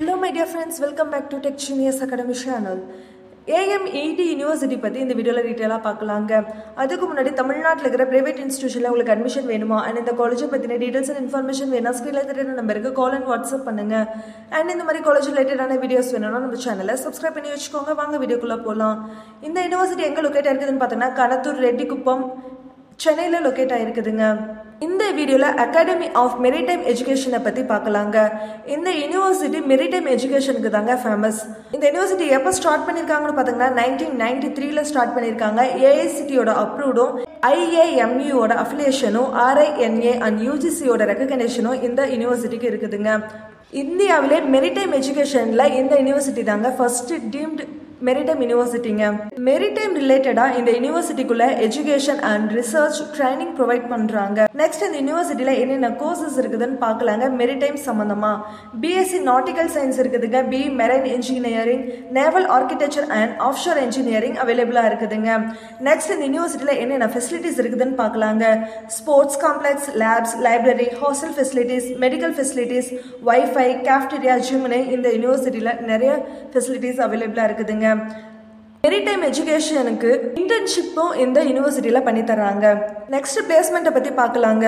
Hello my dear friends, welcome back to Tech Genius Academy channel. AMED university பத்தி இந்த வீடியோல டீடைலா பார்க்கலாங்க. அதுக்கு முன்னாடி தமிழ்நாட்டுல இருக்கிற பிரைவேட் இன்ஸ்டிடியூஷன்ல உங்களுக்கு அட்மிஷன் வேணுமா and இந்த காலேஜ் பத்தின டீடைல்ஸ் and இன்ஃபர்மேஷன் வேணா ஸ்கிரீன்ல தெரியுற நம்பருக்கு கால் and வாட்ஸ்அப் பண்ணுங்க. and இந்த மாதிரி காலேஜ் ரிலேட்டடான வீடியோஸ் வேணும்னா நம்ம சேனலை சப்ஸ்கிரைப் பண்ணி வச்சுக்கோங்க. வாங்க வீடியோக்குள்ள போலாம். இந்த யூனிவர்சிட்டி எங்க லொகேட் ஆயிருக்குதுன்னு பார்த்தீங்கன்னா கனத்தூர் ரெட்டிக்குப்பம் சென்னையில லொகேட் ஆயிருக்குதுங்க. இந்த வீடியோல அகாடமி ஆஃப் மெரிடைம் எஜுகேஷனை பத்தி பார்க்கலாங்க. இந்த யூனிவர்சிட்டி மெரிடைம் எஜுகேஷனுக்கு தாங்க ஃபேமஸ். இந்த யூனிவர்சிட்டி எப்போ ஸ்டார்ட் பண்ணிருக்காங்கன்னு பார்த்தீங்கன்னா 1993ல ஸ்டார்ட் பண்ணிருக்காங்க. ஏஐசிடியோட அப்ரூவ்டும் IAMUவோட அஃபிலியேஷனும் RINA and UGCயோட ரெகக்னேஷனும் இந்த யூனிவர்சிட்டிக்கு இருக்குதுங்க. இந்தியாவிலே மெரிடைம் எஜுகேஷன்ல இந்த யூனிவர்சிட்டி தாங்க ஃபர்ஸ்ட் டீம்டு மெரிடைம் யூனிவர்சிட்டிங்க. மெரிடைம் ரிலேட்டடா இந்த யூனிவர்சிட்டிக்குள்ள education and research training provide பண்றாங்க. நெக்ஸ்ட் இந்த யூனிவர்சிட்டியில என்னென்ன கோர்சஸ் இருக்குதுன்னு பார்க்கலாங்க. மெரிடைம் சம்பந்தமா BSc நாட்டிக்கல் சயின்ஸ் இருக்குதுங்க. BE marine engineering, naval architecture and offshore engineering அவைலபிளா இருக்குதுங்க. நெக்ஸ்ட் இந்த யூனிவர்சிட்டியில என்னென்ன ஃபெசிலிட்டிஸ் இருக்குதுன்னு பார்க்கலாங்க. Sports complex, labs, library, hostel facilities, medical facilities, wifi, cafeteria, ஜிம்னு இந்த யூனிவர்சிட்டியில நிறைய ஃபெசிலிட்டிஸ் அவைலபிளா இருக்குதுங்க. மெரிடைம் எஜுகேஷனுக்கு இன்டர்ன்ஷிப்பும் இந்த யூனிவர்சிட்டியில பண்ணி தர்றாங்க. நெக்ஸ்ட் பிளேஸ்மெண்ட்டை பத்தி பார்க்கலாங்க.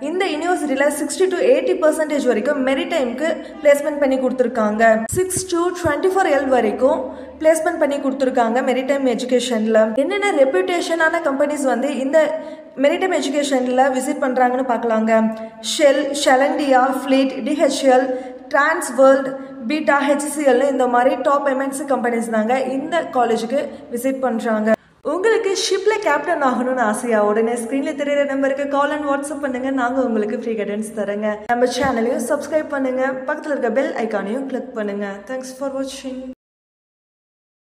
இந்த யூனிவர்சிட்டியில 60 to 80% வரைக்கும் மெரிடைம்க்கு பிளேஸ்மெண்ட் பண்ணி கொடுத்துருக்காங்க. 6 to 24L வரைக்கும் பிளேஸ்மெண்ட் பண்ணி கொடுத்துருக்காங்க மெரிடைம் எஜுகேஷன்ல. என்னென்ன ரெப்யூட்டேஷனான கம்பெனிஸ் வந்து இந்த மெரிடைம் எஜுகேஷன்ல விசிட் பண்றாங்கன்னு பார்க்கலாங்க. ஷெல், ஷெலண்டியா, ஃபிளீட், DHL, டிரான்ஸ் வேர்ல்ட், பீட்டா, HCL இந்த மாதிரி டாப் MNC கம்பெனிஸ் தாங்க இந்த காலேஜுக்கு விசிட் பண்றாங்க. உங்களுக்கு ஷிப்ல கேப்டன் ஆகணும்னு ஆசையா உடனே ஸ்கிரீன்ல தெரியுற நம்பருக்கு கால் அண்ட் வாட்ஸ்அப் பண்ணுங்க. நாங்க உங்களுக்கு ஃப்ரீ கைடன்ஸ் தரேங்க. நம்ம சேனலையும் சப்ஸ்கிரைப் பண்ணுங்க. பக்கத்துல இருக்க பெல் ஐகானையும் கிளிக் பண்ணுங்க. தேங்க்ஸ் ஃபார் வாட்சிங்.